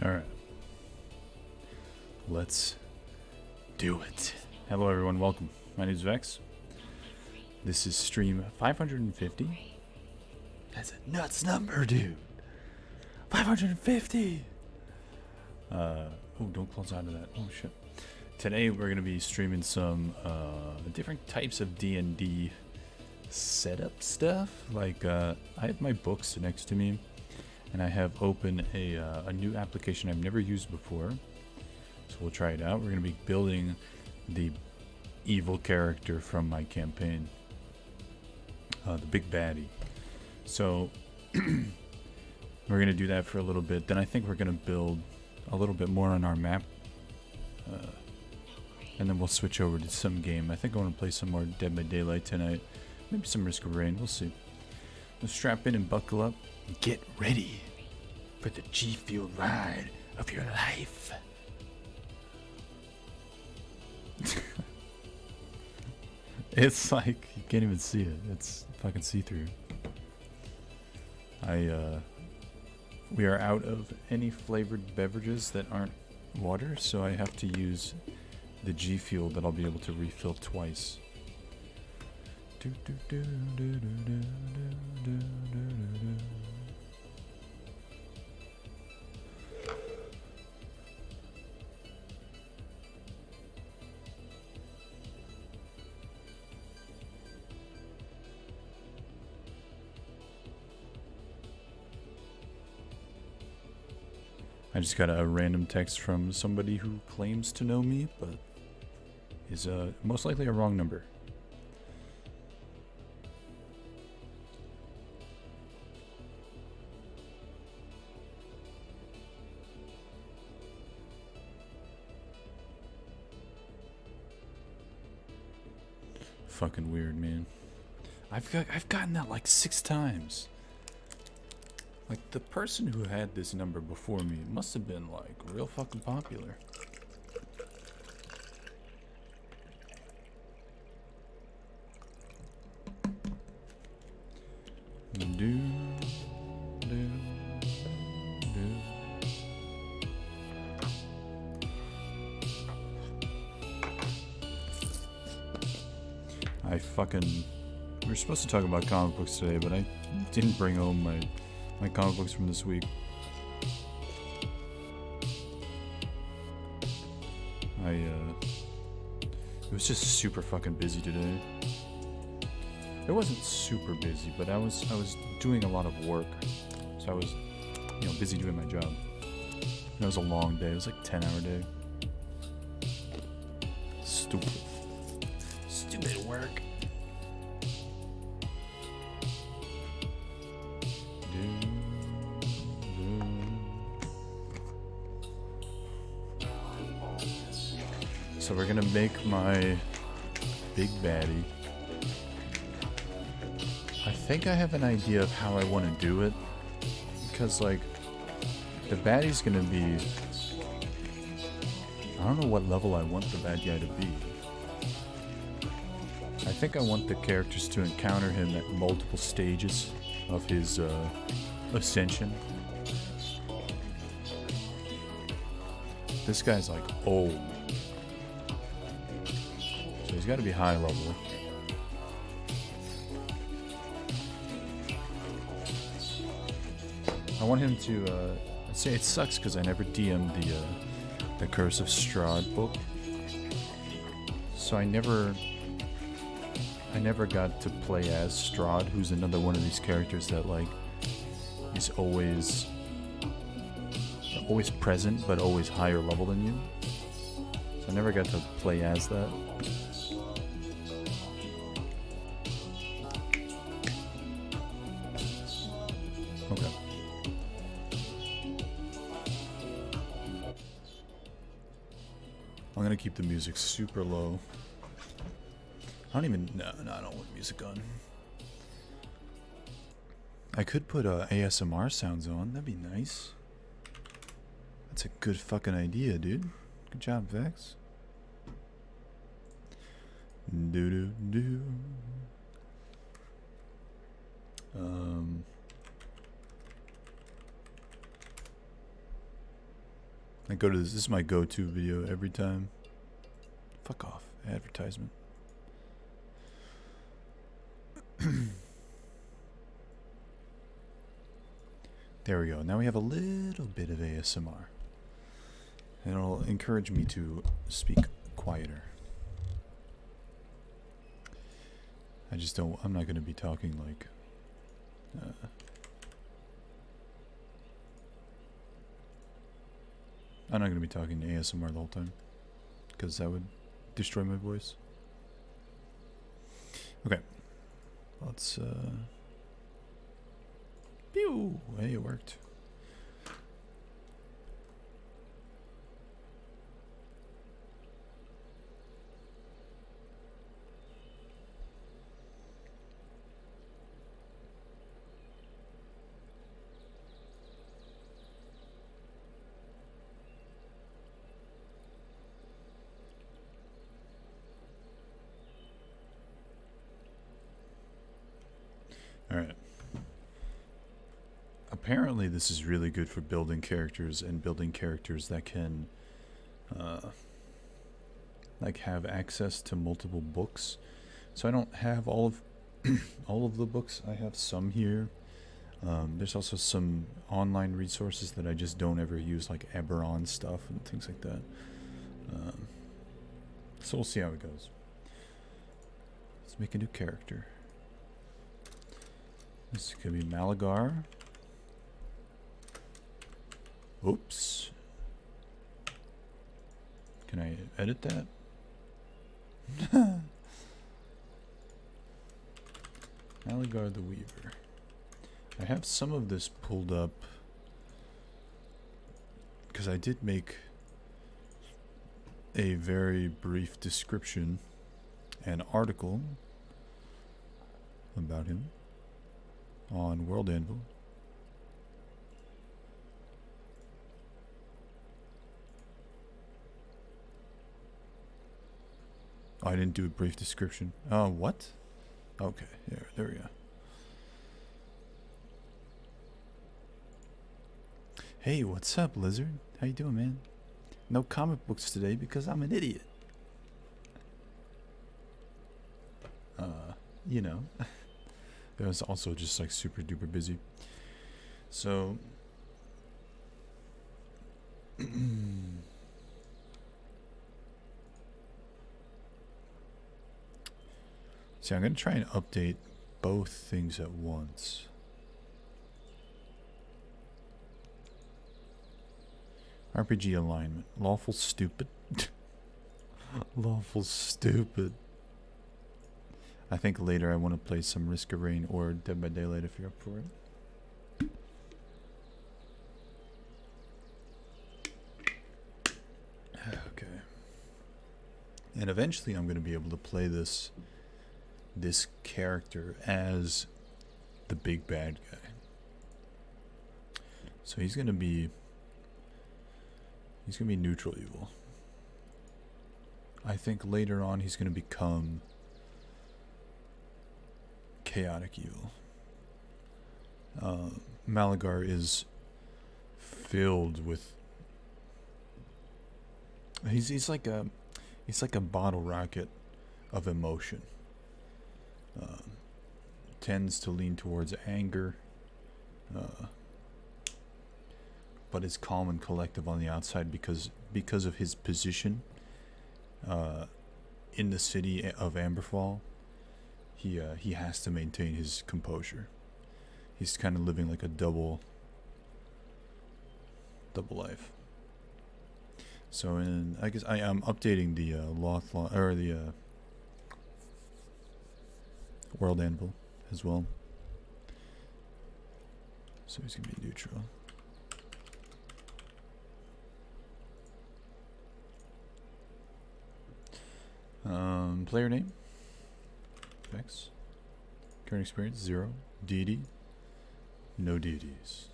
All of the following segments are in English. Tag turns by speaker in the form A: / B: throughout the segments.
A: All right. Let's do it. Hello, everyone. Welcome. My name is Vex. This is stream 550. That's a nuts number, dude. 550. Oh, don't close out of that. Oh shit. Today we're gonna be streaming some different types of D&D setup stuff. Like I have my books next to me, and I have open a new application I've never used before. So we'll try it out. We're gonna be building the evil character from my campaign, the big baddie. So we're gonna do that for a little bit. Then I think we're gonna build a little bit more on our map, and then we'll switch over to some game. I think I want to play some more Dead by Daylight tonight. Maybe some Risk of Rain. We'll see. Let's strap in and buckle up. Get ready for the G-Fuel ride of your life. It's like you can't even see it. It's fucking see-through. We are out of any flavored beverages that aren't water, so I have to use the G Fuel that I'll be able to refill twice. I just got a random text from somebody who claims to know me, but is most likely a wrong number. Fucking weird, man. I've gotten that like 6 times. Like, the person who had this number before me must have been, like, real fucking popular. I fucking... We were supposed to talk about comic books today, but I didn't bring home my comic books from this week. It was just super fucking busy today. It wasn't super busy, but I was doing a lot of work. So I was, you know, busy doing my job. And it was a long day. It was like a 10-hour day. Stupid work. So we're gonna make my big baddie. I think I have an idea of how I want to do it, because like the baddie's gonna be, I don't know what level I want the bad guy to be. I think I want the characters to encounter him at multiple stages of his ascension. This guy's like old. So he's got to be high level. I want him to, say it sucks because I never DM'd the Curse of Strahd book. So I never got to play as Strahd, who's another one of these characters that like is always present but always higher level than you. So I never got to play as that. Okay. I'm gonna keep the music super low. I don't even... No, I don't want music on. I could put ASMR sounds on. That'd be nice. That's a good fucking idea, dude. Good job, Vex. Do-do-do. I go to this. This is my go-to video every time. Fuck off. Advertisement. There we go. Now we have a little bit of ASMR. And it'll encourage me to speak quieter. I just don't... I'm not going to be talking like... I'm not going to be talking to ASMR the whole time. Because that would destroy my voice. Okay. Let's, Pew! Hey, it worked. Alright. Apparently this is really good for building characters and building characters that can like have access to multiple books. So I don't have all of all of the books. I have some here. There's also some online resources that I just don't ever use, like Eberron stuff and things like that. So we'll see how it goes. Let's make a new character. This could be Malagar. Oops. Can I edit that? Malagar the Weaver. I have some of this pulled up because I did make a very brief description and article about him on World Anvil. Oh, I didn't do a brief description. What? Okay, there we go. Hey, what's up, Lizard? How you doing, man? No comic books today because I'm an idiot. You know. It was also just like super duper busy. So see, I'm gonna try and update both things at once. RPG alignment. Lawful stupid. Lawful stupid. I think later I want to play some Risk of Rain or Dead by Daylight if you're up for it. Okay. And eventually I'm going to be able to play this character as the big bad guy. So he's going to be neutral evil. I think later on he's going to become chaotic evil. Malagar is filled with. He's like a bottle rocket of emotion. Tends to lean towards anger, but is calm and collective on the outside because of his position in the city of Amberfall. He has to maintain his composure. He's kind of living like a double life. So I guess I am updating the World Anvil as well. So he's gonna be neutral. Player name. X. Current experience 0. Deity. No deities.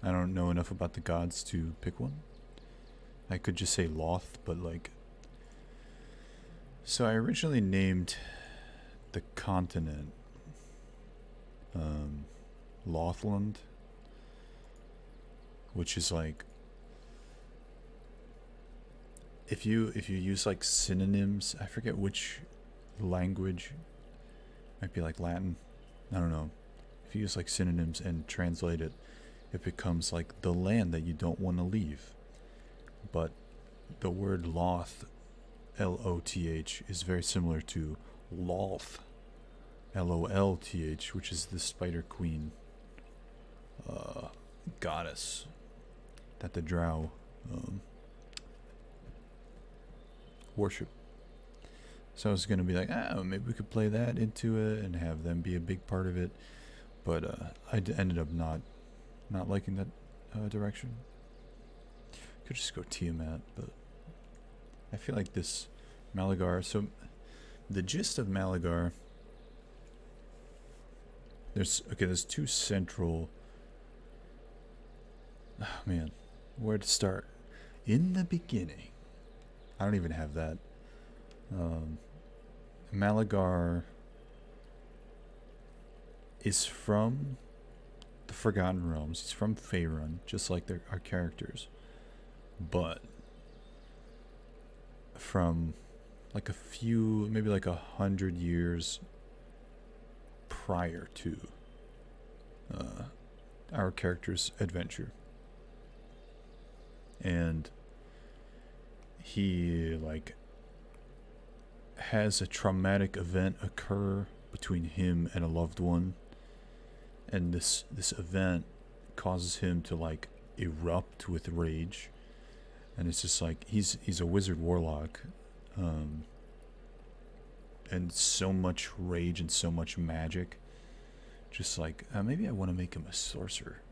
A: I don't know enough about the gods to pick one. I could just say Loth, but like. So I originally named the continent Lothland, which is like. If you use like synonyms, I forget which language, might be like Latin, I don't know. If you use like synonyms and translate it, it becomes like the land that you don't want to leave. But the word Loth, L-O-T-H, is very similar to Lolth, L-O-L-T-H, which is the Spider Queen goddess that the Drow worship. So I was gonna be like, maybe we could play that into it and have them be a big part of it, but I ended up not liking that direction. Could just go Tiamat, but I feel like this Malagar. So the gist of Malagar, there's two central. Oh man, where to start? In the beginning. I don't even have that. Malagar is from the Forgotten Realms. He's from Faerun, just like our characters. But from like a few, maybe like 100 years prior to our character's adventure. And he like has a traumatic event occur between him and a loved one, and this event causes him to like erupt with rage, and it's just like he's a wizard warlock, and so much rage and so much magic. Just like maybe I want to make him a sorcerer.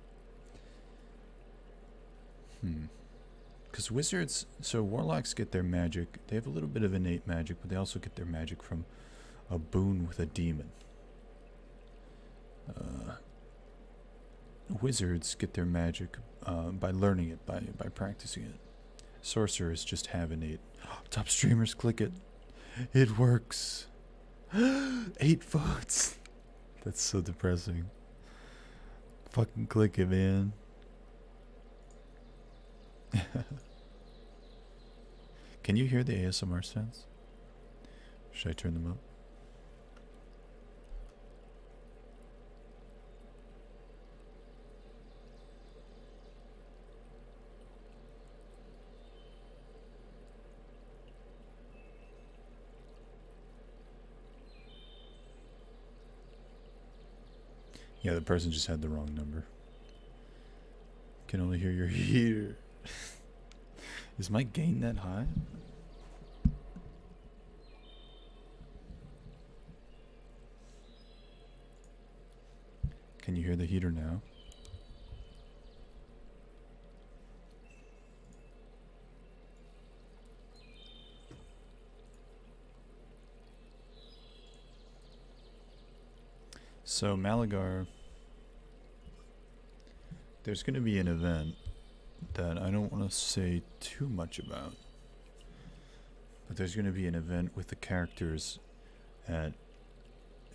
A: Because wizards, so warlocks get their magic. They have a little bit of innate magic, but they also get their magic from a boon with a demon. Wizards get their magic by learning it, by practicing it. Sorcerers just have innate. Top streamers, click it. It works. 8 votes. That's so depressing. Fucking click it, man. Can you hear the ASMR sounds? Should I turn them up? Yeah, the person just had the wrong number. Can only hear your heater. Is my gain that high? Can you hear the heater now? So Malagar, there's going to be an event that I don't want to say too much about, but there's going to be an event with the characters at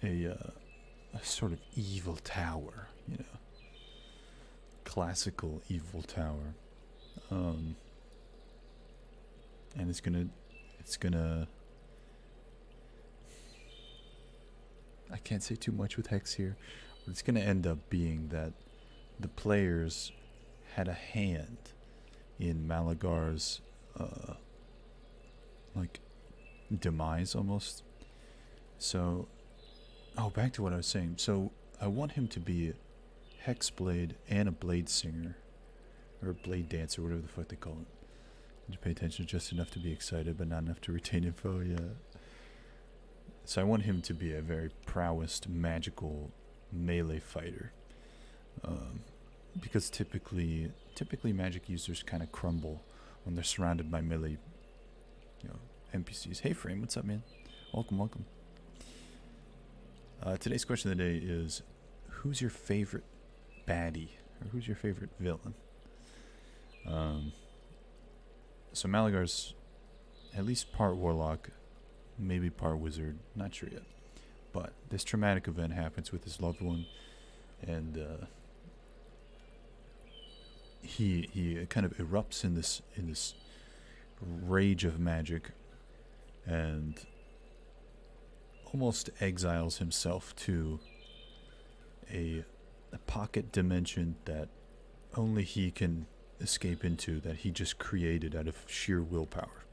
A: a sort of evil tower, you know, classical evil tower, and it's gonna I can't say too much with Hex here, but it's gonna end up being that the players had a hand in Malagar's like demise almost. So back to what I was saying. So I want him to be a Hexblade and a Blade Singer, or Blade Dancer, whatever the fuck they call it. You pay attention just enough to be excited, but not enough to retain info. Yeah. So I want him to be a very prowess, magical melee fighter, because typically magic users kind of crumble when they're surrounded by melee, NPCs. Hey, Frame, what's up, man? Welcome. Today's question of the day is, who's your favorite baddie, or who's your favorite villain? So Malagar's at least part warlock, maybe part wizard, not sure yet. But this traumatic event happens with his loved one, and he kind of erupts in this rage of magic, and almost exiles himself to a pocket dimension that only he can escape into, that he just created out of sheer willpower.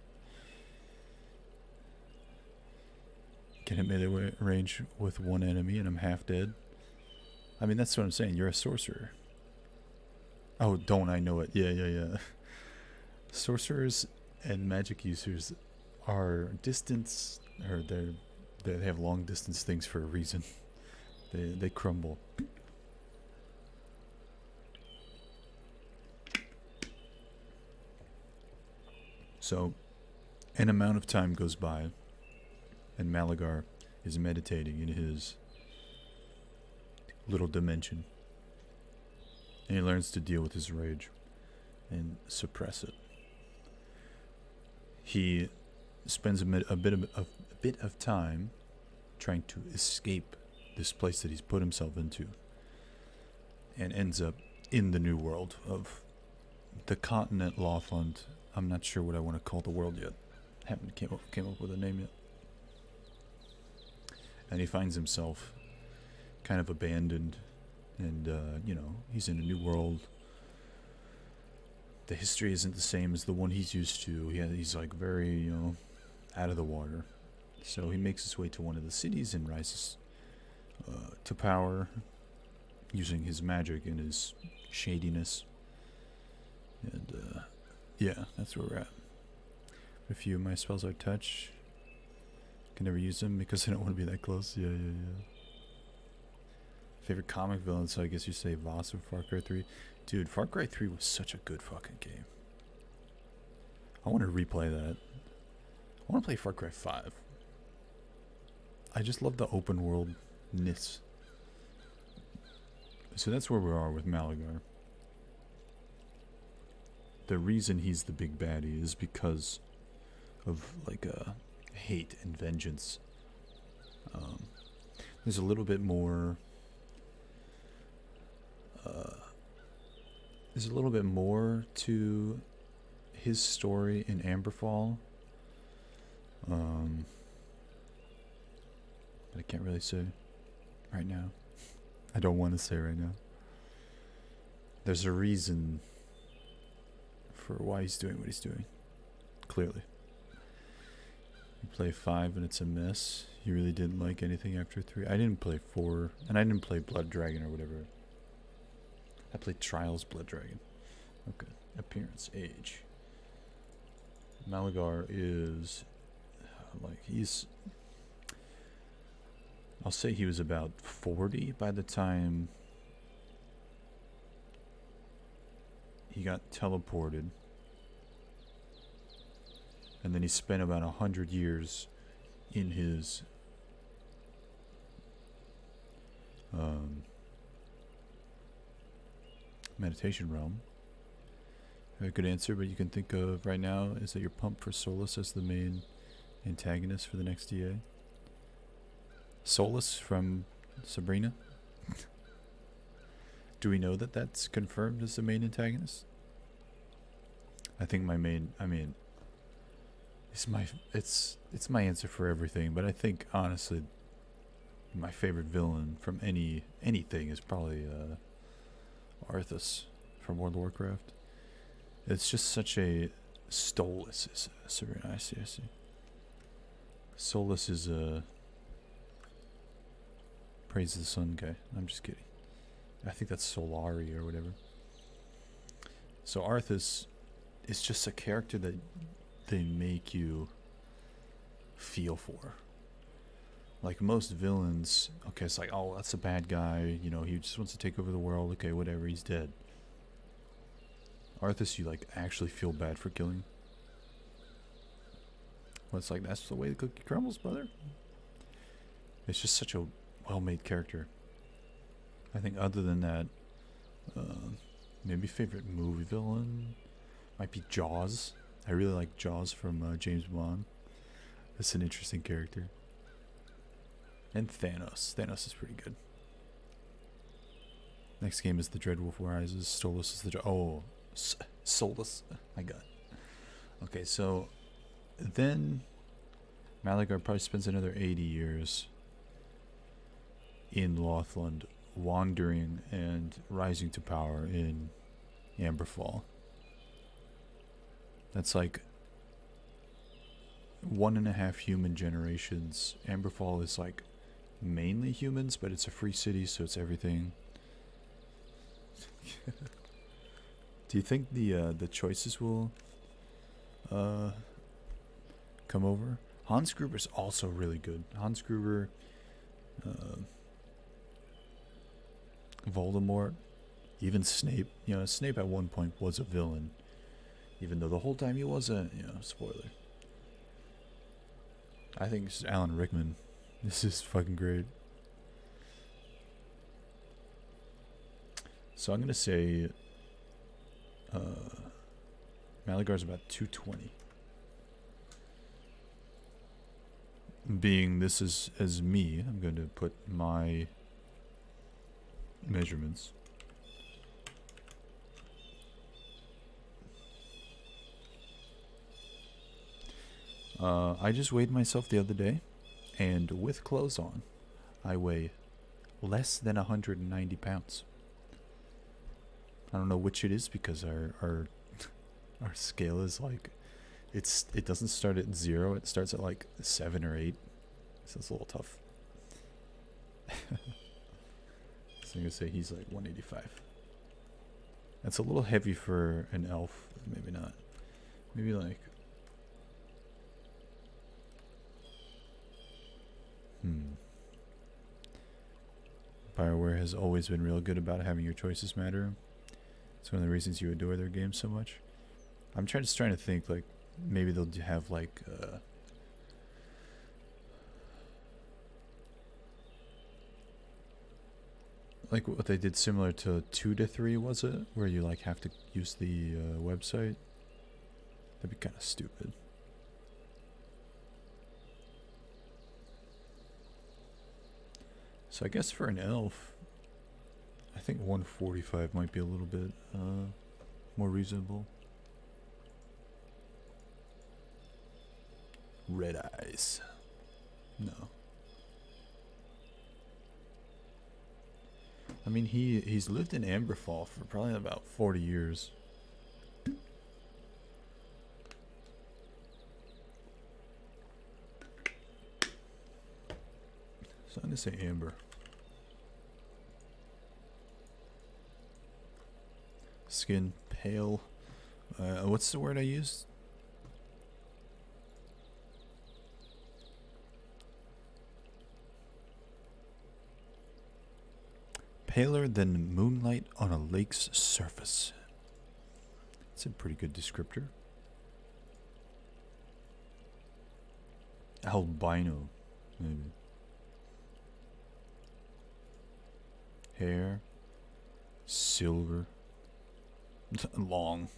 A: Can hit melee range with one enemy and I'm half dead. I mean, that's what I'm saying. You're a sorcerer. Oh, don't I know it? Yeah. Sorcerers and magic users are distance, or they have long distance things for a reason. They crumble. So, an amount of time goes by, and Malagar is meditating in his little dimension, and he learns to deal with his rage and suppress it. He spends a bit of time trying to escape this place that he's put himself into, and ends up in the new world of the continent Laughlund. I'm not sure what I want to call the world yet. Haven't came up with a name yet. And he finds himself kind of abandoned, and he's in a new world. The history isn't the same as the one he's used to. He's like very, out of the water. So he makes his way to one of the cities and rises to power using his magic and his shadiness. And yeah, that's where we're at. A few of my spells are touch. Can never use them because I don't want to be that close. Yeah. Favorite comic villain, so I guess you say Voss or Far Cry 3. Dude, Far Cry 3 was such a good fucking game. I want to replay that. I want to play Far Cry 5. I just love the open worldness. So that's where we are with Malagar. The reason he's the big baddie is because of like hate and vengeance. There's a little bit more. There's a little bit more to his story in Amberfall. But I can't really say right now. I don't want to say right now. There's a reason for why he's doing what he's doing. Clearly. You play 5 and it's a mess. You really didn't like anything after 3. I didn't play 4, and I didn't play Blood Dragon or whatever. I played Trials Blood Dragon. Okay. Appearance, age. Malagar is like I'll say he was about 40 by the time he got teleported. And then he spent about 100 years in his meditation realm. A good answer, but you can think of right now is that you're pumped for Solus as the main antagonist for the next DA. Solus from Sabrina. Do we know that that's confirmed as the main antagonist? I think my main, it's my answer for everything, but I think honestly my favorite villain from anything is probably Arthas from World of Warcraft. It's just such a Solus is Sabrina. I see. Solus is a Praise the Sun guy. I'm just kidding. I think that's Solari or whatever. So Arthas is just a character that they make you feel for. Like most villains, okay, it's like, oh, that's a bad guy, you know, he just wants to take over the world, okay, whatever, he's dead. Arthas, you like actually feel bad for killing. Well, it's like, that's the way the cookie crumbles, brother. It's just such a well-made character. I think other than that, maybe favorite movie villain might be Jaws. I really like Jaws from James Bond. That's an interesting character. And Thanos. Thanos is pretty good. Next game is the Dreadwolf Rises. Solus is the... Solus. My god. Okay, so... Then... Malagar probably spends another 80 years... in Lothland, wandering and rising to power in Amberfall. That's like 1.5 human generations. Amberfall is like mainly humans, but it's a free city, so it's everything. Do you think the choices will come over? Hans Gruber's also really good. Hans Gruber, Voldemort, even Snape. You know, Snape at one point was a villain, even though the whole time he wasn't. You know, spoiler. I think it's Alan Rickman. This is fucking great. So I'm gonna say Malagar's about 220. Being this is as me, I'm going to put my measurements. I just weighed myself the other day, and with clothes on, I weigh less than 190 pounds. I don't know which it is because our scale is like, it doesn't start at 0, it starts at like 7 or 8, so it's a little tough. So I'm gonna say he's like 185. That's a little heavy for an elf. Maybe not. Maybe like... BioWare has always been real good about having your choices matter. It's one of the reasons you adore their game so much. I'm just trying to think, like, maybe they'll have like what they did similar to 2 to 3, was it? Where you like have to use the website? That'd be kind of stupid. So I guess for an elf, I think 145 might be a little bit more reasonable. Red eyes. No. I mean, he's lived in Amberfall for probably about 40 years. So I'm gonna say amber. Skin pale. What's the word I used? Paler than moonlight on a lake's surface. That's a pretty good descriptor. Albino, maybe. Hair, silver, long.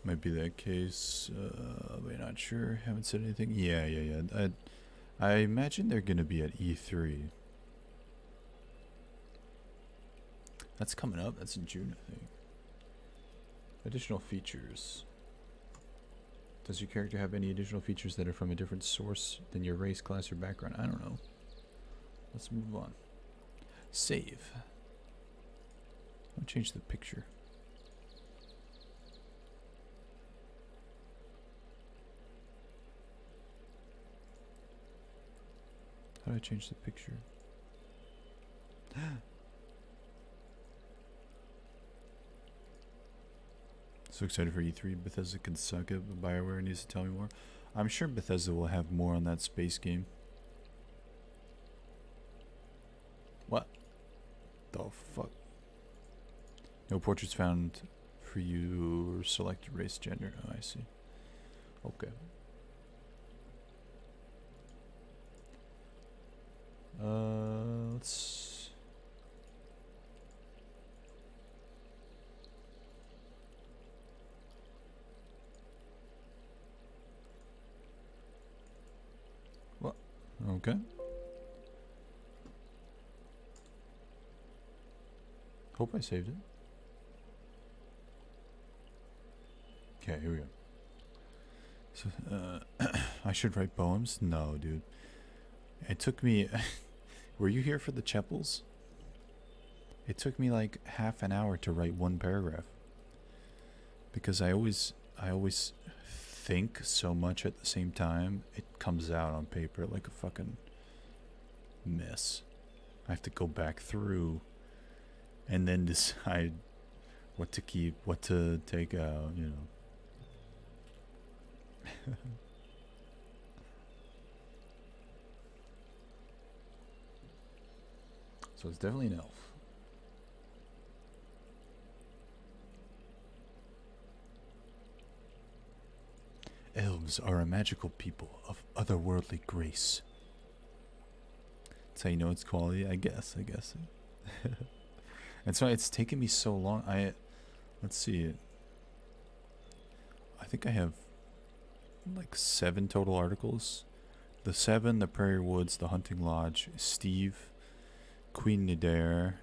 A: Might be that case, but not sure. Haven't said anything. Yeah. I imagine they're gonna be at E3. That's coming up. That's in June, I think. Additional features. Does your character have any additional features that are from a different source than your race, class, or background? I don't know. Let's move on. Save. I'll change the picture. How do I change the picture? So excited for E3. Bethesda can suck it, but BioWare needs to tell me more. I'm sure Bethesda will have more on that space game. What the fuck? No portraits found for you. Select race, gender. Oh, I see. Okay. Let's... What? Okay. Hope I saved it. Okay, here we go. So, I should write poems? No, dude. It took me... Were you here for the chapels? It took me like half an hour to write one paragraph. Because I always think so much at the same time, it comes out on paper like a fucking mess. I have to go back through and then decide what to keep, what to take out, you know. So it's definitely an elf. Elves are a magical people of otherworldly grace. That's how you know it's quality, I guess. And so it's taken me so long. Let's see. I think I have like 7 total articles. The 7, the Prairie Woods, the Hunting Lodge, Steve, Queen Nidare,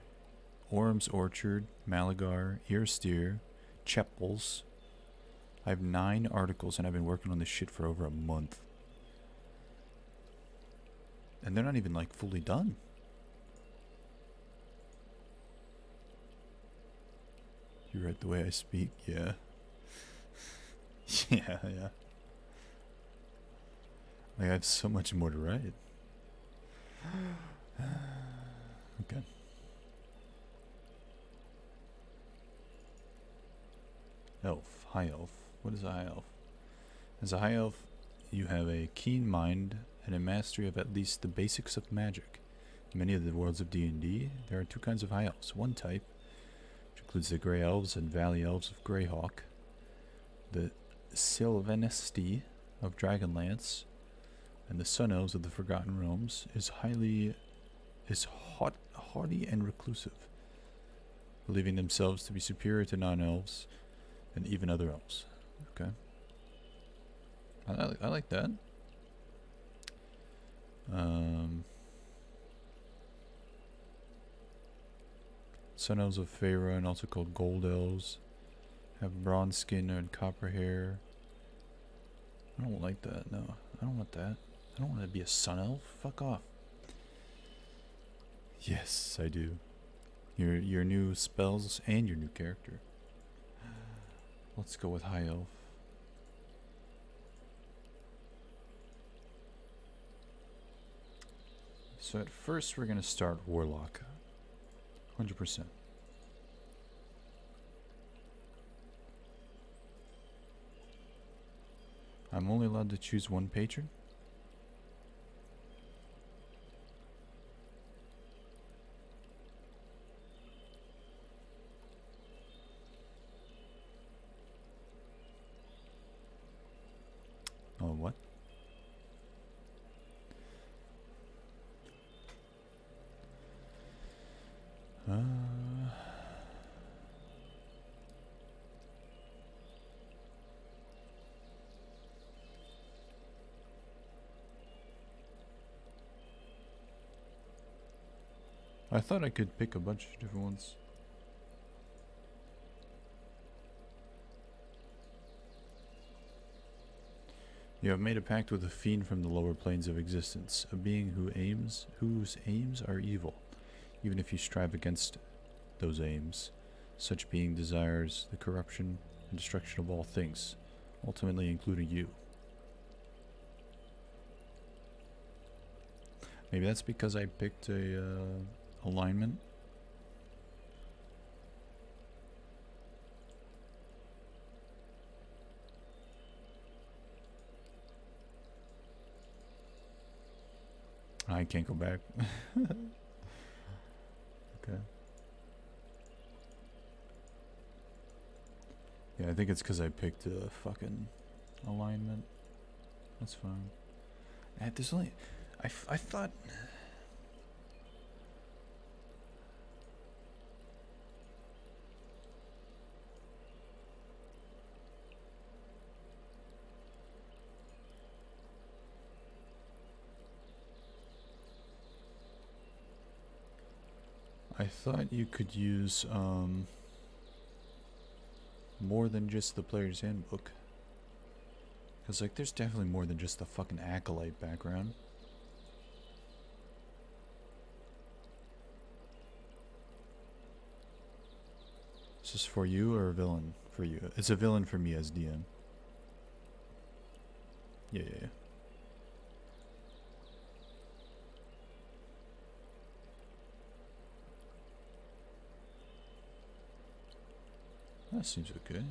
A: Orm's Orchard, Malagar, Earsteer, Chepels. I have 9 articles and I've been working on this shit for over a month. And they're not even like fully done. You read the way I speak? Yeah. Yeah. Like, I have so much more to write. Okay. Elf. High elf. What is a high elf? As a high elf, you have a keen mind and a mastery of at least the basics of magic. In many of the worlds of D&D, there are two kinds of high elves. One type, which includes the Grey Elves and Valley Elves of Greyhawk, the Sylvanesti of Dragonlance, and the Sun Elves of the Forgotten Realms, is haughty and reclusive, believing themselves to be superior to non-elves and even other elves. Okay. I like that. Sun Elves of Feyre, and also called Gold Elves, have bronze skin and copper hair. I don't like that, no. I don't want that. I don't want to be a Sun Elf. Fuck off. Yes, I do. Your new spells and your new character. Let's go with High Elf. So at first we're going to start Warlock. 100%. I'm only allowed to choose one patron. Oh, what? I thought I could pick a bunch of different ones. You have made a pact with a fiend from the lower planes of existence, a being whose aims are evil, even if you strive against those aims. Such being desires the corruption and destruction of all things, ultimately including you. Maybe that's because I picked a alignment. I can't go back. Okay. Yeah, I think it's because I picked a fucking alignment. That's fine. There's only... I thought... I thought you could use more than just the player's handbook. Because, like, there's definitely more than just the fucking acolyte background. Is this for you or a villain for you? It's a villain for me as DM. Yeah. That seems okay.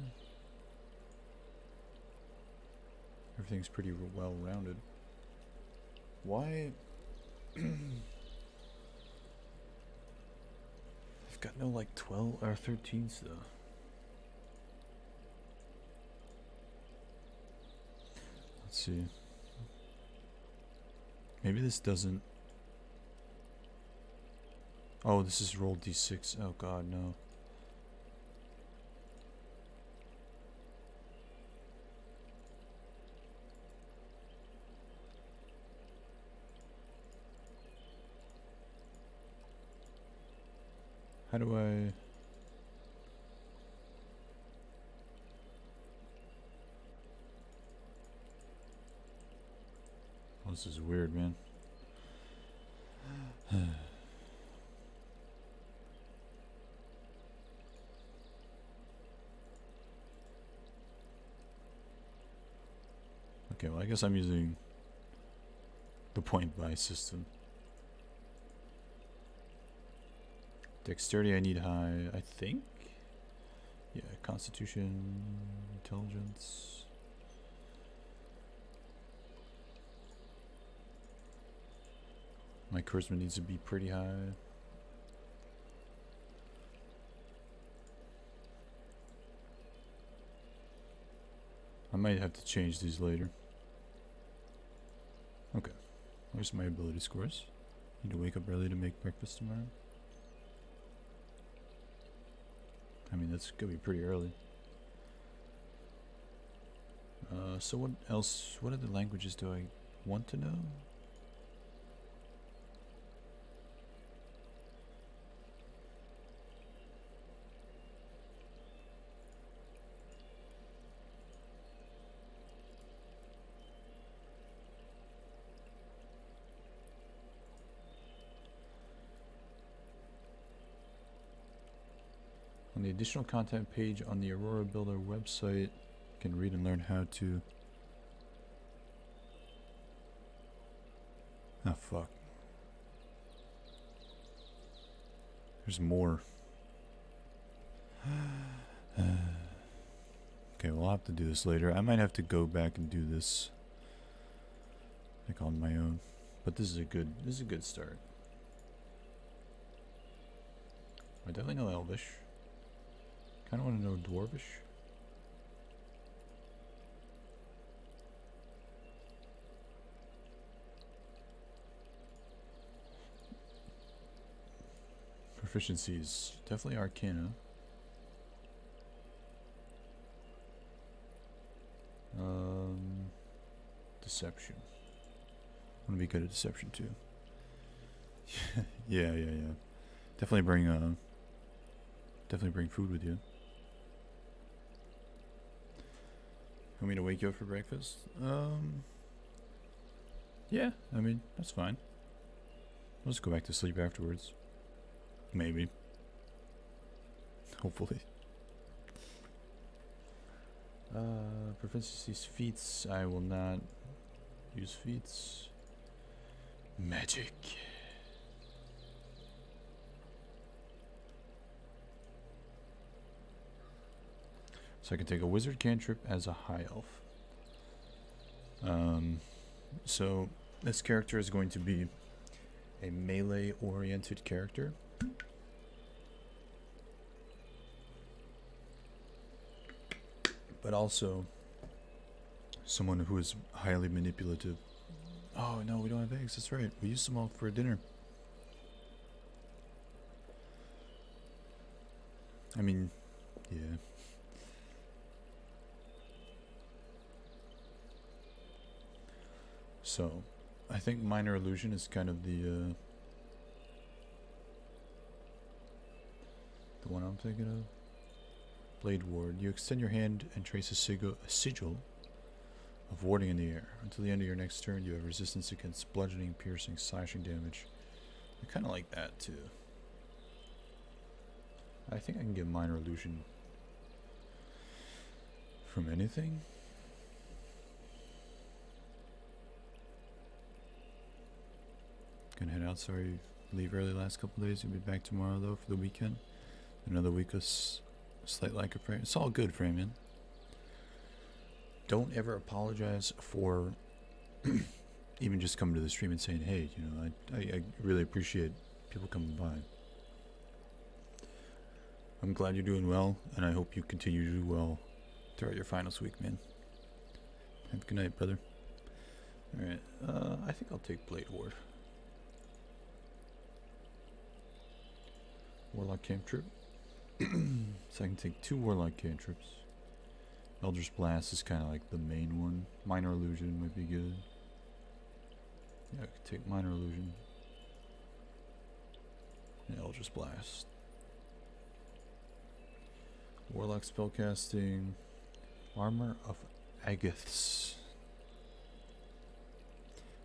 A: Everything's pretty well rounded. Why? I've got no like 12 or 13s though. Let's see. Maybe this doesn't. Oh, this is roll d6. Oh god, no. How do I... Oh, this is weird, man. Okay, well, I guess I'm using the point buy system. Dexterity I need high, I think. Yeah, Constitution, Intelligence. My charisma needs to be pretty high. I might have to change these later. Okay, where's my ability scores? Need to wake up early to make breakfast tomorrow. I mean, that's gonna be pretty early. So what else? What other languages do I want to know? On the additional content page on the Aurora Builder website, you can read and learn how to... Oh, fuck. There's more. Okay, we'll have to do this later. I might have to go back and do this, like, on my own. But this is a good start. I definitely know Elvish. Kind of want to know Dwarvish. Proficiencies, definitely Arcana. Deception. I want to be good at deception too. yeah. Definitely bring food with you. Want me to wake you up for breakfast? Yeah, I mean, that's fine. I'll just go back to sleep afterwards. Maybe. Hopefully. Proficiencies, feats. I will not use feats. Magic. So I can take a wizard cantrip as a high elf. So this character is going to be a melee oriented character. But also someone who is highly manipulative. Oh no, we don't have eggs, that's right. We used them all for dinner. I mean, yeah. So, I think Minor Illusion is kind of the one I'm thinking of. Blade Ward. You extend your hand and trace a sigil of warding in the air. Until the end of your next turn, you have resistance against bludgeoning, piercing, slashing damage. I kind of like that too. I think I can get Minor Illusion from anything. Gonna head out. Sorry, leave early last couple days. You'll be back tomorrow though for the weekend. Another week of slight lack of frame. It's all good, Framian. Don't ever apologize for even just coming to the stream and saying, hey, you know, I really appreciate people coming by. I'm glad you're doing well, and I hope you continue to do well throughout your finals week, man. Have a good night, brother. Alright, I think I'll take Blade Ward. Warlock cantrip. So I can take 2 Warlock cantrips. Eldritch Blast is kind of like the main one. Minor Illusion might be good. Yeah, I could take Minor Illusion. And Eldritch Blast. Warlock spellcasting. Armor of Agaths.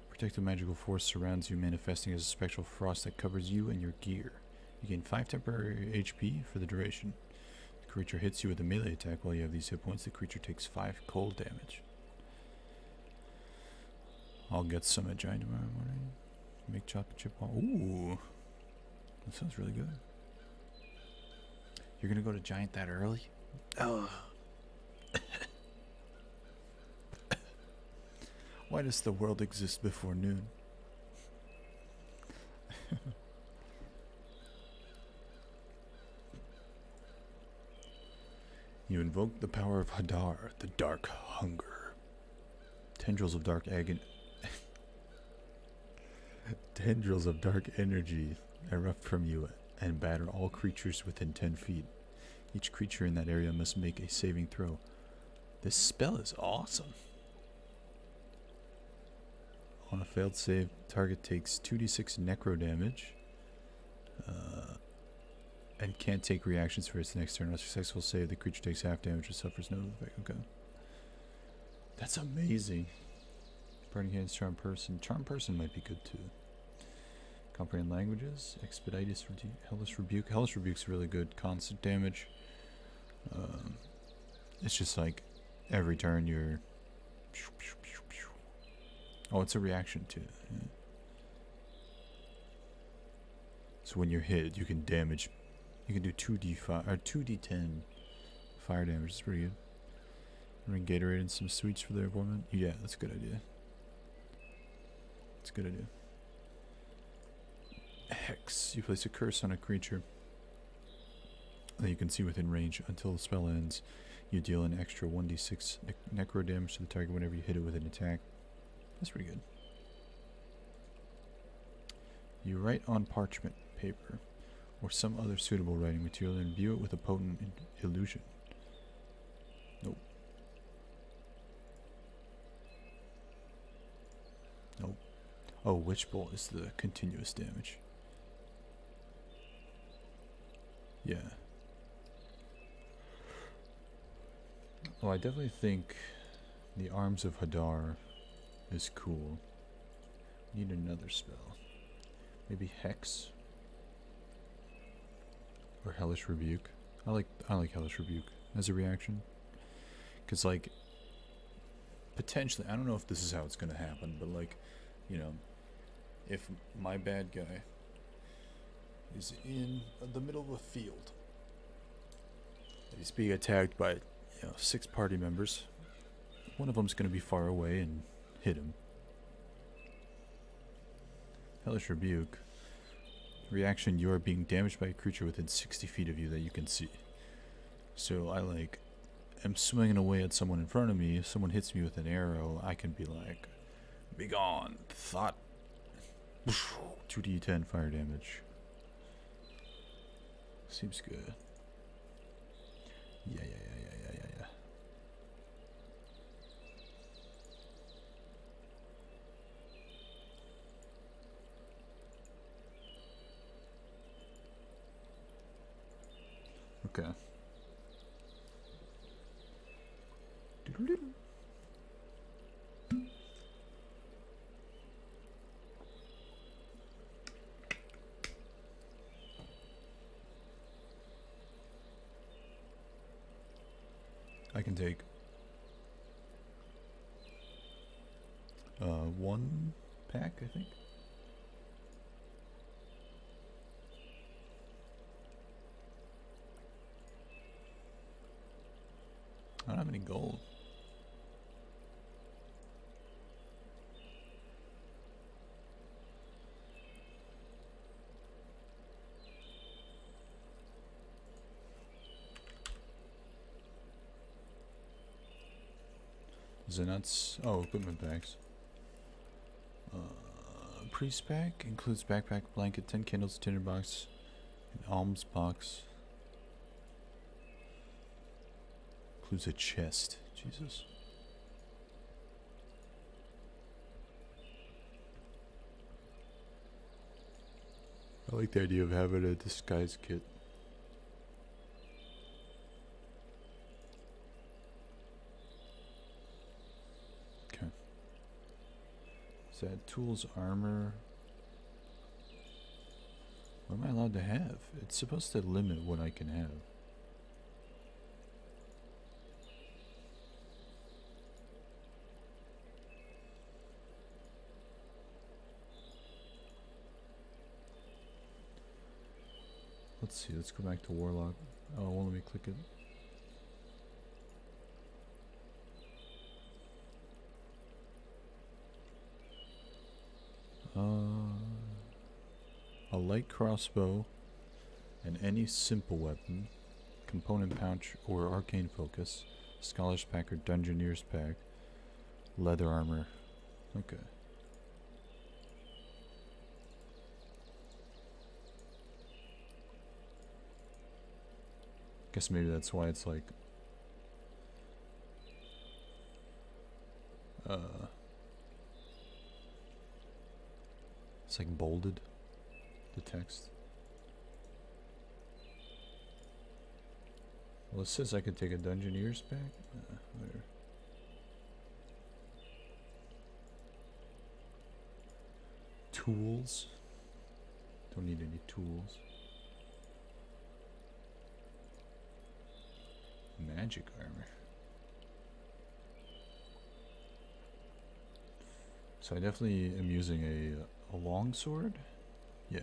A: Protective magical force surrounds you, manifesting as a spectral frost that covers you and your gear. You gain 5 temporary HP for the duration. The creature hits you with a melee attack. While you have these hit points, the creature takes 5 cold damage. I'll get some at Giant tomorrow morning. Make chocolate chip. Ooh, that sounds really good. You're gonna go to Giant that early? Oh. Why does the world exist before noon? You invoke the power of Hadar, the dark hunger. Tendrils of dark agony. Tendrils of dark energy erupt from you and batter all creatures within 10 feet. Each creature in that area must make a saving throw. This spell is awesome. On a failed save, target takes 2d6 necro damage. And can't take reactions for its next turn. On a successful save, the creature takes half damage and suffers no effect. Okay. That's amazing. Burning Hands, Charm Person. Charm Person might be good too. Comprehend languages. Expeditious, Hellish Rebuke. Hellish Rebuke's really good. Constant damage. It's just like every turn you're... Oh, it's a reaction too. Yeah. So when you're hit, you can damage... You can do 2d5 or 2d10 fire damage. It's pretty good. Bring Gatorade and some sweets for the appointment. Yeah, that's a good idea. That's a good idea. Hex. You place a curse on a creature that you can see within range. Until the spell ends, you deal an extra 1d6 necro damage to the target whenever you hit it with an attack. That's pretty good. You write on parchment paper or some other suitable writing material and imbue it with a potent illusion. Nope. Nope. Oh, Witch Bolt is the continuous damage. Yeah. Well, I definitely think the Arms of Hadar is cool. Need another spell. Maybe Hex? Or Hellish Rebuke. I like Hellish Rebuke as a reaction. Cause like potentially, I don't know if this is how it's gonna happen, but like, you know, if my bad guy is in the middle of a field, he's being attacked by 6 party members. One of them's gonna be far away and hit him. Hellish Rebuke. Reaction, you are being damaged by a creature within 60 feet of you that you can see. So I am swinging away at someone in front of me. If someone hits me with an arrow, I can be like, be gone, thought. 2d10 fire damage. Seems good. Yeah. Okay. I can take 1 pack, I think. I don't have any gold. Zenats. Oh, equipment bags. Priest pack includes backpack, blanket, 10 candles, tinderbox, an alms box. Includes a chest. Jesus. I like the idea of having a disguise kit. Okay. Is that tools, armor? What am I allowed to have? It's supposed to limit what I can have. Let's see, let's go back to Warlock. Oh, well, let me click it. A light crossbow and any simple weapon, component pouch or arcane focus, scholar's pack or dungeoneer's pack, leather armor. Okay. Guess maybe that's why it's like it's like bolded, the text. Well, it says I could take a dungeoneer's pack. There. Tools. Don't need any tools. Magic armor. So I definitely am using a long sword. Yeah.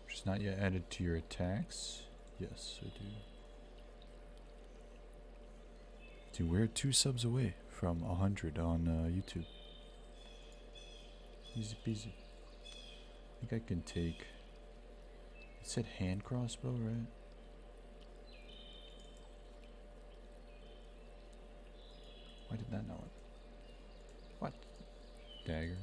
A: Which is not yet added to your attacks. Yes, I do. Dude, we're 2 subs away from 100 on YouTube. Easy peasy. I think I can take. It said hand crossbow, right? Why did that know it? What? Dagger.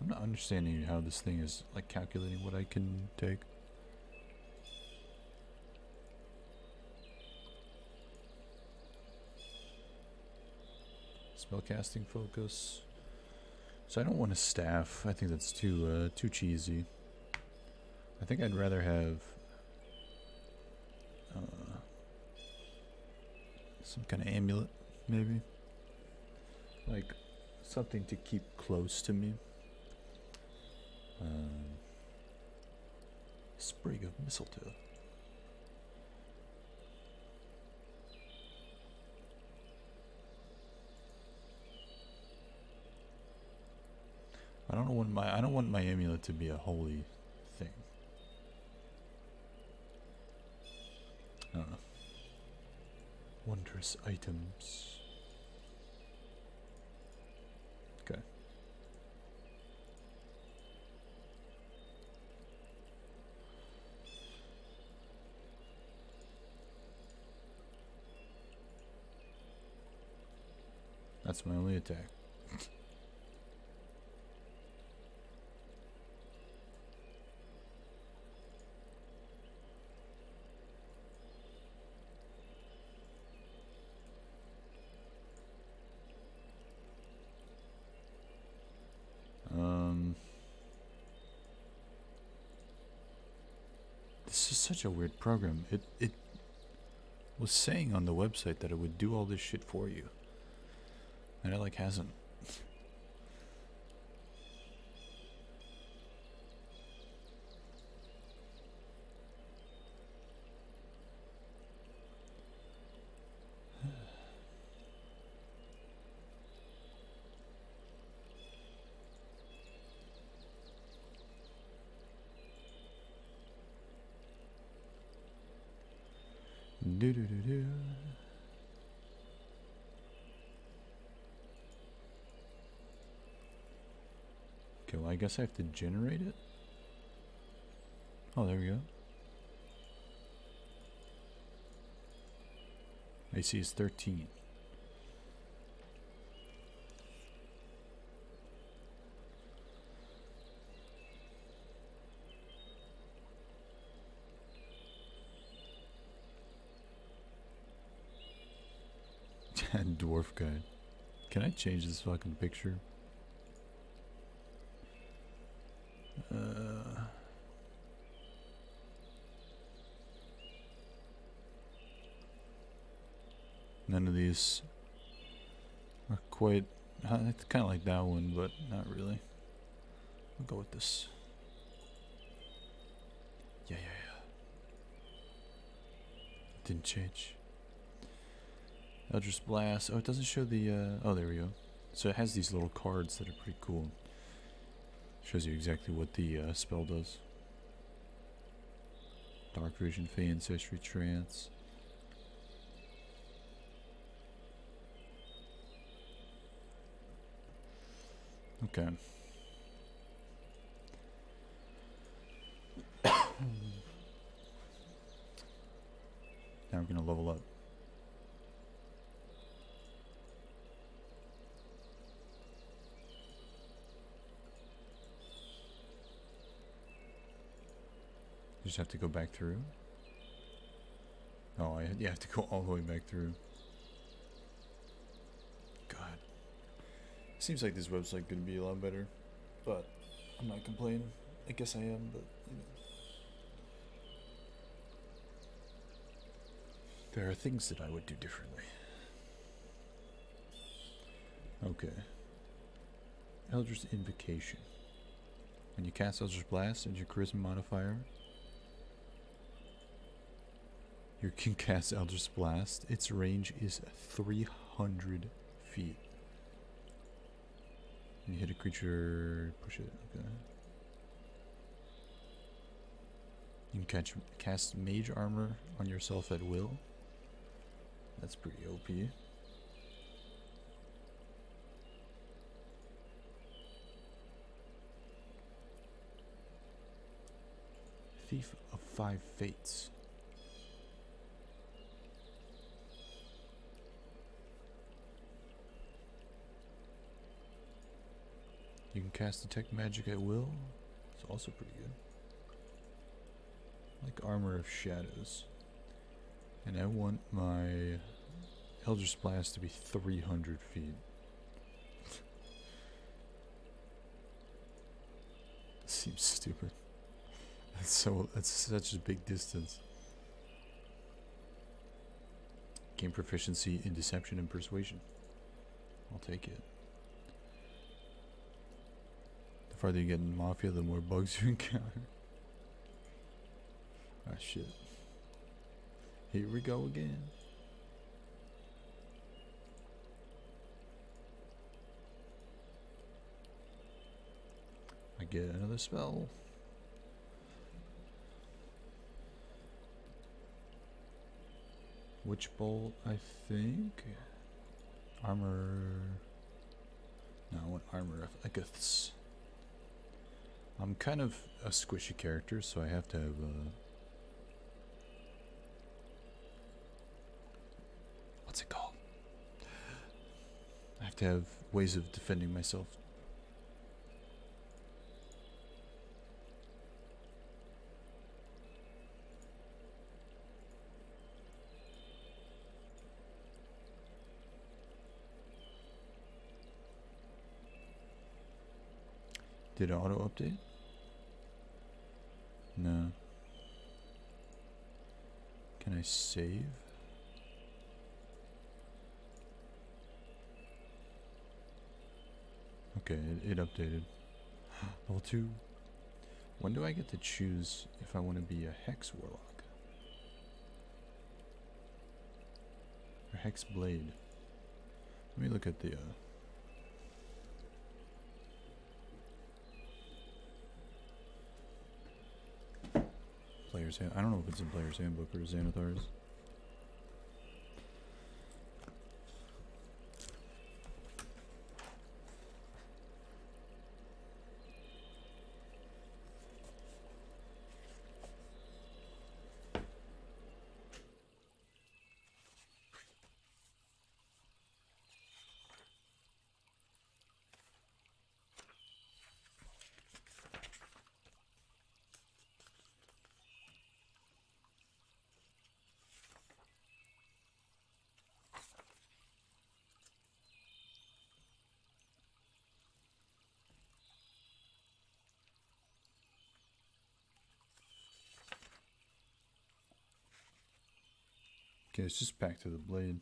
A: I'm not understanding how this thing is like calculating what I can take. Spellcasting focus. So I don't want a staff. I think that's too cheesy. I think I'd rather have some kind of amulet, maybe. Like something to keep close to me. Sprig of mistletoe. I don't want my amulet to be a holy thing. I don't know. Wondrous items. Okay. That's my only attack. This is such a weird program. It was saying on the website that it would do all this shit for you. And it like hasn't. Do. Okay, well I guess I have to generate it. Oh, there we go. AC is 13. Dwarf guy. Can I change this fucking picture? None of these are quite. It's kind of like that one, but not really. I'll go with this. Yeah. Didn't change. Eldritch Blast. Oh, it doesn't show the. Oh, there we go. So it has these little cards that are pretty cool. Shows you exactly what the spell does. Dark Vision, Fey Ancestry, Trance. Okay. Now we're gonna level up. You just have to go back through. Oh, you have to go all the way back through. God. Seems like this website could be a lot better, but I'm not complaining. I guess I am, but you know. There are things that I would do differently. Okay. Eldritch Invocation. When you cast Eldritch Blast, add your Charisma modifier. You can cast Eldritch Blast. Its range is 300 feet. You hit a creature, push it. Okay. You can cast Mage Armor on yourself at will. That's pretty OP. Thief of 5 Fates. You can cast Detect Magic at will. It's also pretty good. Like Armor of Shadows. And I want my Eldritch Blast to be 300 feet. Seems stupid. That's such a big distance. Gain proficiency in Deception and Persuasion. I'll take it. The farther you get in Mafia, the more bugs you encounter. Ah, shit. Here we go again. I get another spell. Witch Bolt, I think. Armor. No, I want Armor of Ekiths. I'm kind of a squishy character, so I have to have what's it called? I have to have ways of defending myself. Did it auto update? No. Can I save? Okay, it updated. Level 2. When do I get to choose if I want to be a Hex Warlock? Or Hex Blade? Let me look at the Player's Hand. I don't know if it's in Player's Handbook or Xanathar's. Okay, it's just back to the blade.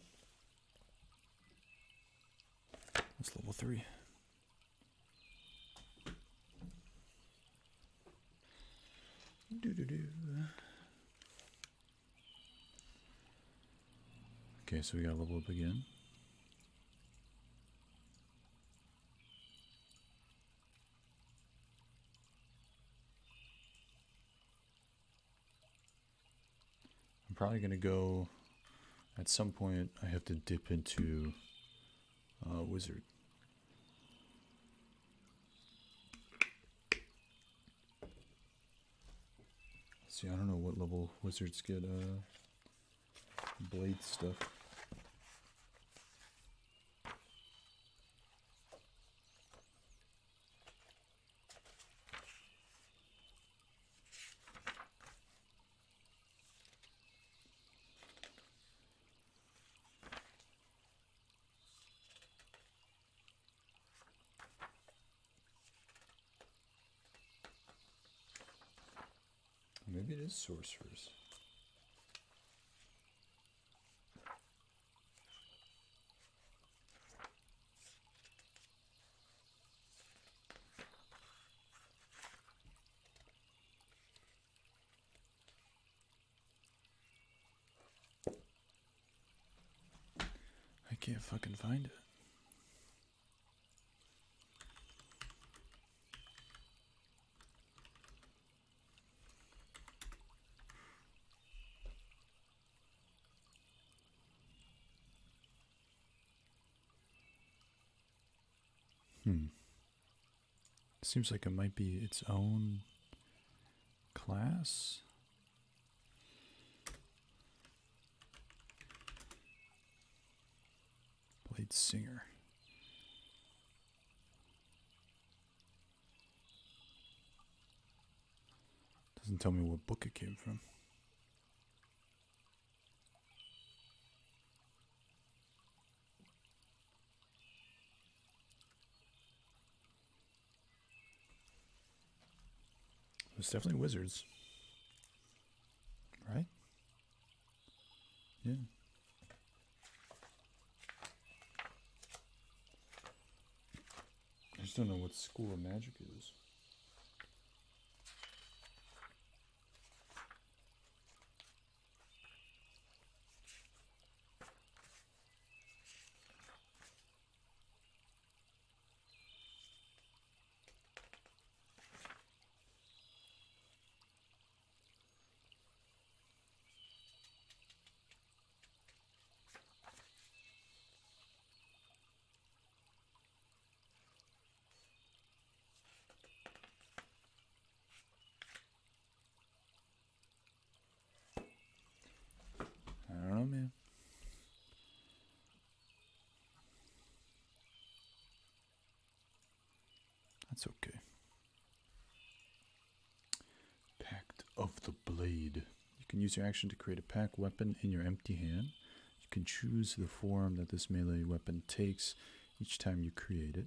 A: That's level 3. Okay, so we gotta level up again. probably gonna go at some point. I have to dip into wizard. See, I don't know what level wizards get blade stuff. Maybe it is sorcerers. I can't fucking find it. Seems like it might be its own class. Blade Singer. Doesn't tell me what book it came from. It's definitely wizards. Right? Yeah. I just don't know what school of magic is. I don't know, man. That's okay. Pact of the Blade. You can use your action to create a pack weapon in your empty hand. You can choose the form that this melee weapon takes each time you create it.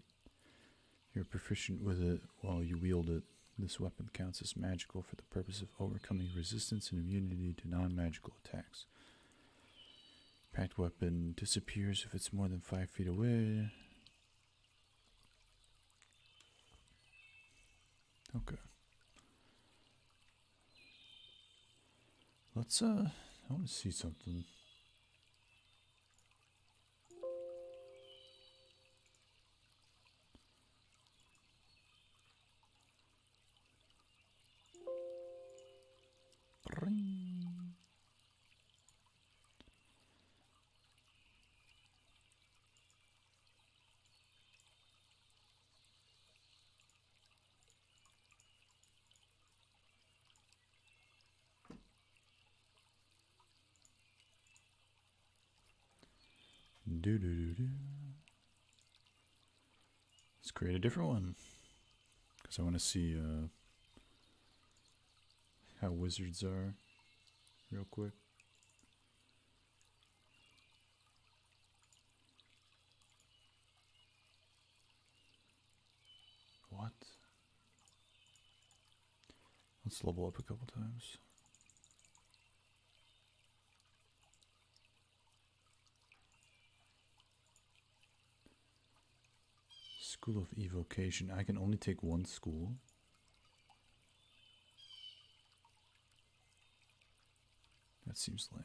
A: You're proficient with it while you wield it. This weapon counts as magical for the purpose of overcoming resistance and immunity to non-magical attacks. Packed weapon disappears if it's more than 5 feet away. Okay. Let's, I want to see something. Ring. Do. Let's create a different one. Because I want to see how wizards are real quick. What? Let's level up a couple times. School of Evocation. I can only take one school. That seems lame.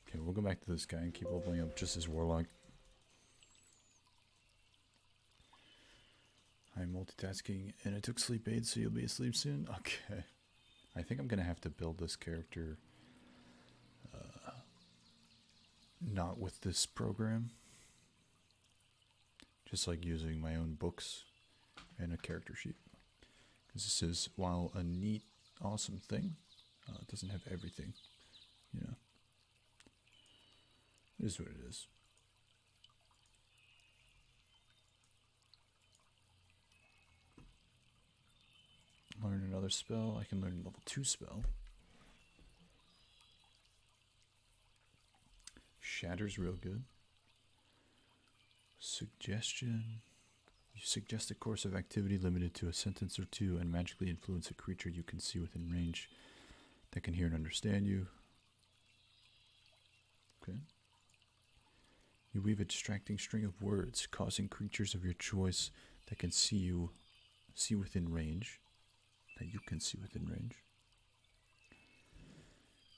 A: Okay, we'll go back to this guy and keep leveling up just as Warlock. I'm multitasking and I took sleep aids, so you'll be asleep soon? Okay. I think I'm gonna have to build this character not with this program. Just like using my own books and a character sheet. Because this is, while a neat, awesome thing, it doesn't have everything, you know. It is what it is. Learn another spell. I can learn a level 2 spell. Shatter's real good. Suggestion. You suggest a course of activity limited to a sentence or two and magically influence a creature you can see within range that can hear and understand you. Okay. You weave a distracting string of words, causing creatures of your choice that can see within range. That you can see within range.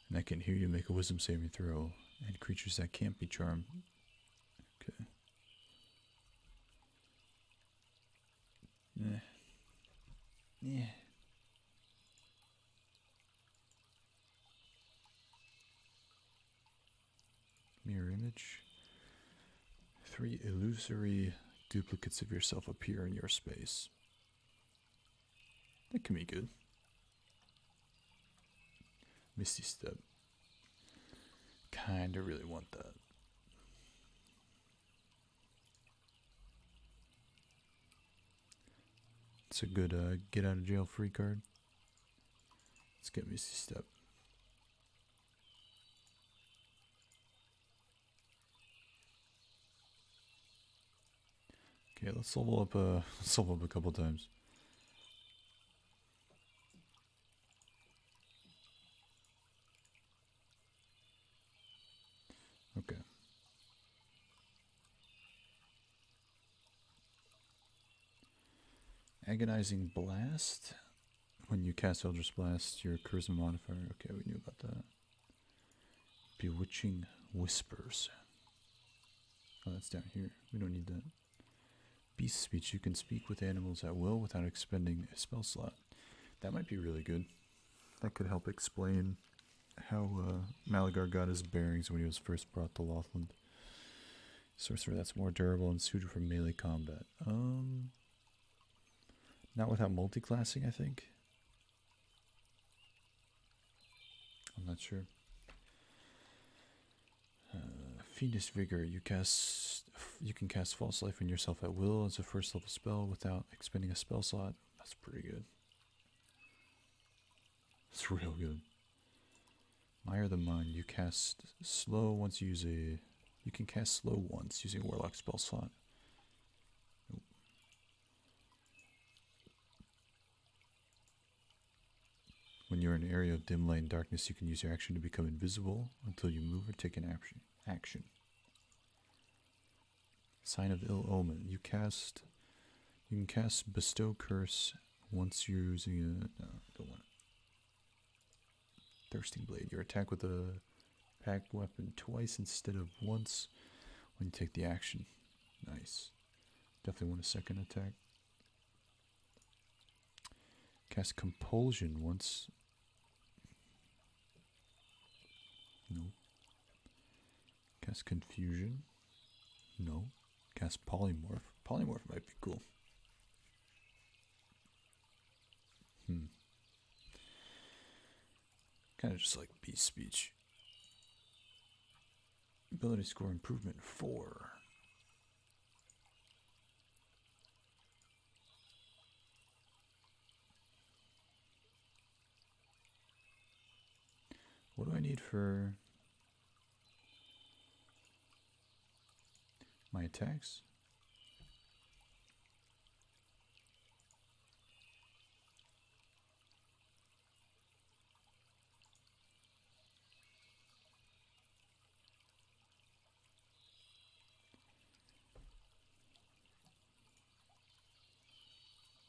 A: And that can hear you make a wisdom saving throw. And creatures that can't be charmed. Okay. Yeah. Mirror image. 3 illusory duplicates of yourself appear in your space. That can be good. Misty Step. Kinda really want that. It's a good get out of jail free card. Let's get Misty Step. Okay, let's level up a couple times. Okay. Agonizing Blast. When you cast Eldritch Blast, your charisma modifier. Okay, we knew about that. Bewitching Whispers. Oh, that's down here. We don't need that. Beast Speech. You can speak with animals at will without expending a spell slot. That might be really good. That could help explain how Malagar got his bearings when he was first brought to Lothland. Sorcerer that's more durable and suited for melee combat. Not without multi-classing, I think. I'm not sure. Fiendish Vigor. You can cast False Life on yourself at will as a first level spell without expending a spell slot. That's pretty good. It's real good. Mire the Mind. You cast slow once you use a. You can cast slow once using a Warlock spell slot. Nope. When you're in an area of dim light and darkness, you can use your action to become invisible until you move or take an action. Sign of Ill Omen. You can cast Bestow Curse once you're using a. No, don't want it. Thirsting Blade. You attack with a packed weapon twice instead of once when you take the action. Nice. Definitely want a second attack. Cast Compulsion once. No. Cast Confusion. No. Cast Polymorph. Polymorph might be cool. Kind of just like Beast Speech. Ability score improvement 4. What do I need for my attacks?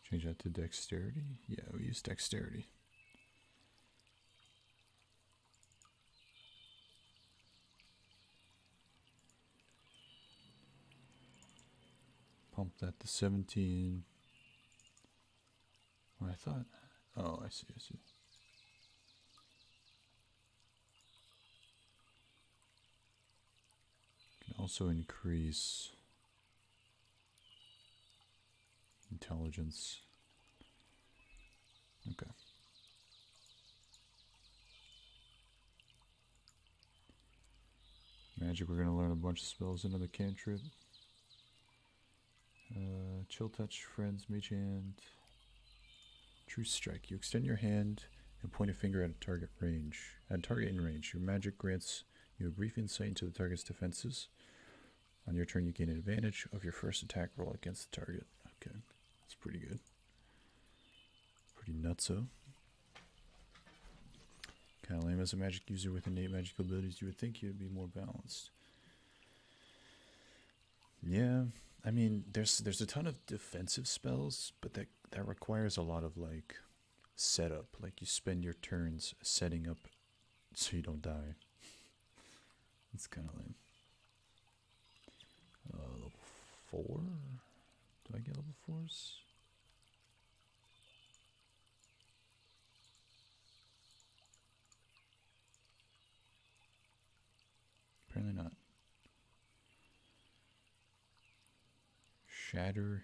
A: Change that to dexterity? Yeah, we use dexterity. Pump that to 17. Well, I thought. Oh, I see. I see. Can also increase intelligence. Okay. Magic, we're going to learn a bunch of spells. Another cantrip. Chill touch, friends, mage hand. True strike. You extend your hand and point a finger at a target range. At target in range. Your magic grants you a brief insight into the target's defenses. On your turn, you gain an advantage of your first attack roll against the target. Okay, that's pretty good. Pretty nutso. Kind of lame. As a magic user with innate magical abilities, you would think you'd be more balanced. Yeah, I mean, there's a ton of defensive spells, but that requires a lot of like setup. Like you spend your turns setting up so you don't die. It's kind of lame. Level 4? Do I get level 4s? Apparently not. Shatter.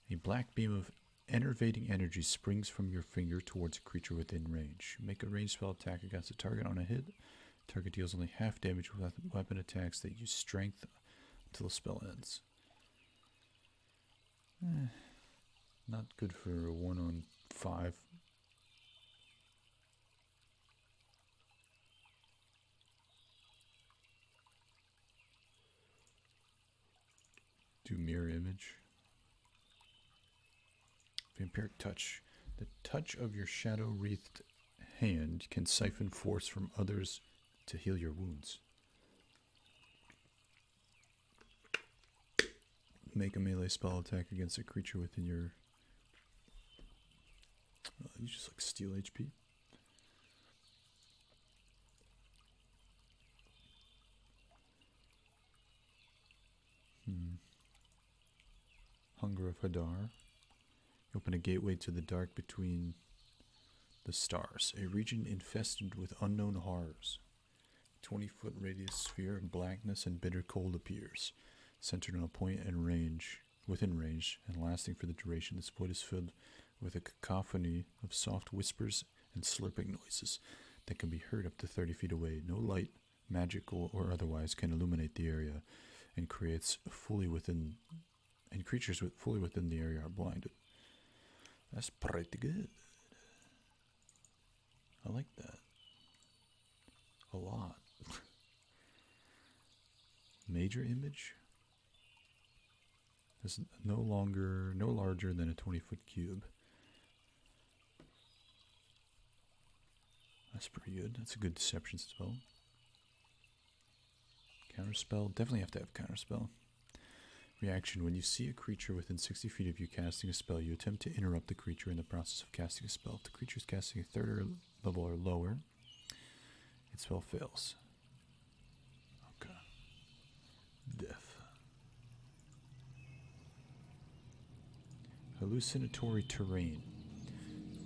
A: A black beam of enervating energy springs from your finger towards a creature within range. Make a ranged spell attack against a target on a hit. Target deals only half damage with weapon attacks that use strength until the spell ends. Not good for a 1 on 5. Do mirror image. Vampiric touch. The touch of your shadow-wreathed hand can siphon force from others to heal your wounds. Make a melee spell attack against a creature within your... you just like steal HP. Hunger of Hadar. You open a gateway to the dark between the stars, a region infested with unknown horrors. 20-foot radius sphere of blackness and bitter cold appears, centered on a point and within range, and lasting for the duration. This void is filled with a cacophony of soft whispers and slurping noises that can be heard up to 30 feet away. No light, magical or otherwise, can illuminate the area, and creatures fully within the area are blinded. That's pretty good. I like that a lot. Major image is no larger than a 20-foot cube. That's pretty good. That's a good deception spell. Counterspell. Definitely have to have counterspell. Reaction. When you see a creature within 60 feet of you casting a spell, you attempt to interrupt the creature in the process of casting a spell. If the creature is casting a 3rd level or lower, its spell fails. Okay. Death. Hallucinatory terrain.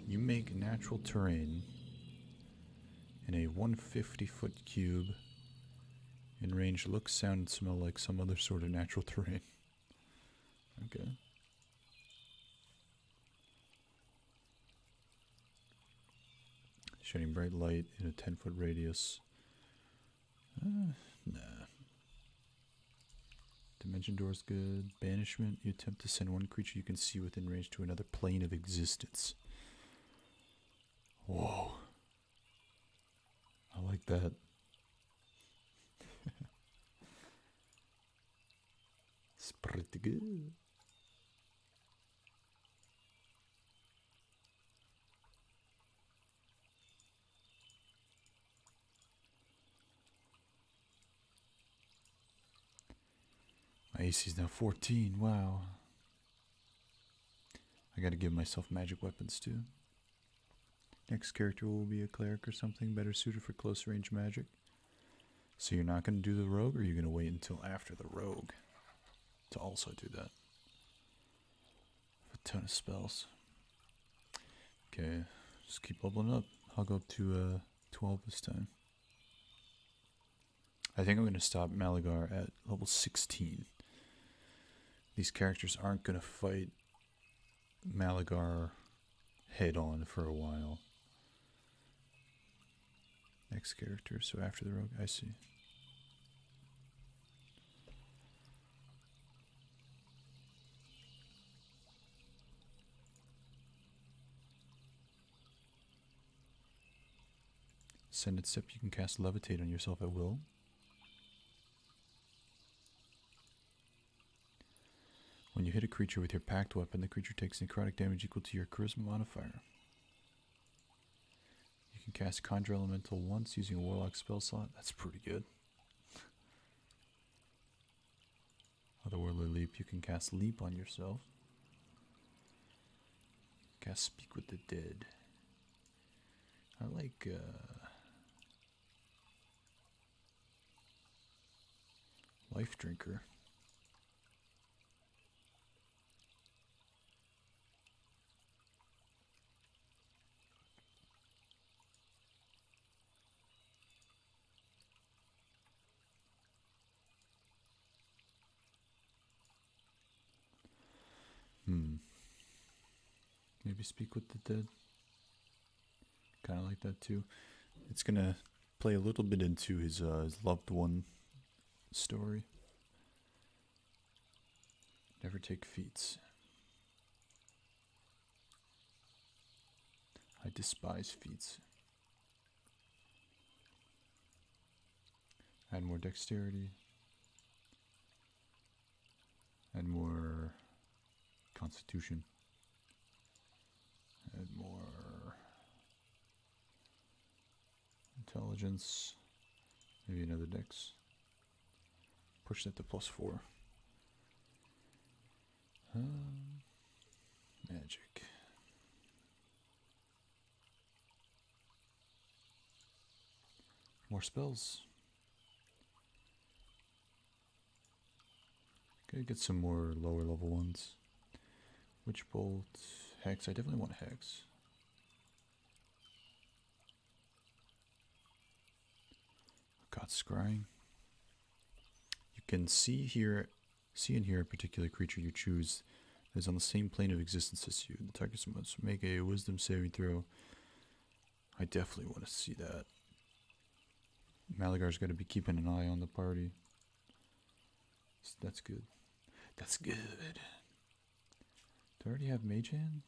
A: You make natural terrain in a 150-foot cube in range. Look, sound, and smell like some other sort of natural terrain. Okay. Shining bright light in a 10-foot radius. Nah. Dimension door's good. Banishment. You attempt to send one creature you can see within range to another plane of existence. Whoa. I like that. It's pretty good. My AC is now 14. Wow. I gotta give myself magic weapons too. Next character will be a cleric or something better suited for close range magic. So you're not gonna do the rogue, or you're gonna wait until after the rogue? to also do that. A ton of spells. Okay, just keep leveling up. I'll go up to 12 this time. I think I'm going to stop Malagar at level 16. These characters aren't going to fight Malagar head on for a while. Next character, so after the rogue, I see. Ascended Step, you can cast Levitate on yourself at will. When you hit a creature with your packed weapon, the creature takes necrotic damage equal to your charisma modifier. You can cast Conjure Elemental once using a Warlock spell slot. That's pretty good. Otherworldly Leap, you can cast Leap on yourself. Cast Speak with the Dead. I like Life Drinker. Maybe Speak with the Dead. Kind of like that too. It's gonna play a little bit into his loved one story. Never take feats. I despise feats. Add more dexterity. Add more constitution. Add more intelligence. Maybe another dex. Push that to +4. Magic. More spells. Gotta get some more lower level ones. Witch Bolt, Hex. I definitely want Hex. God, Scrying. You can see and hear a particular creature you choose that is on the same plane of existence as you. The target must make a Wisdom saving throw. I definitely want to see that. Malagar's got to be keeping an eye on the party. So that's good. That's good. Do I already have Mage Hand?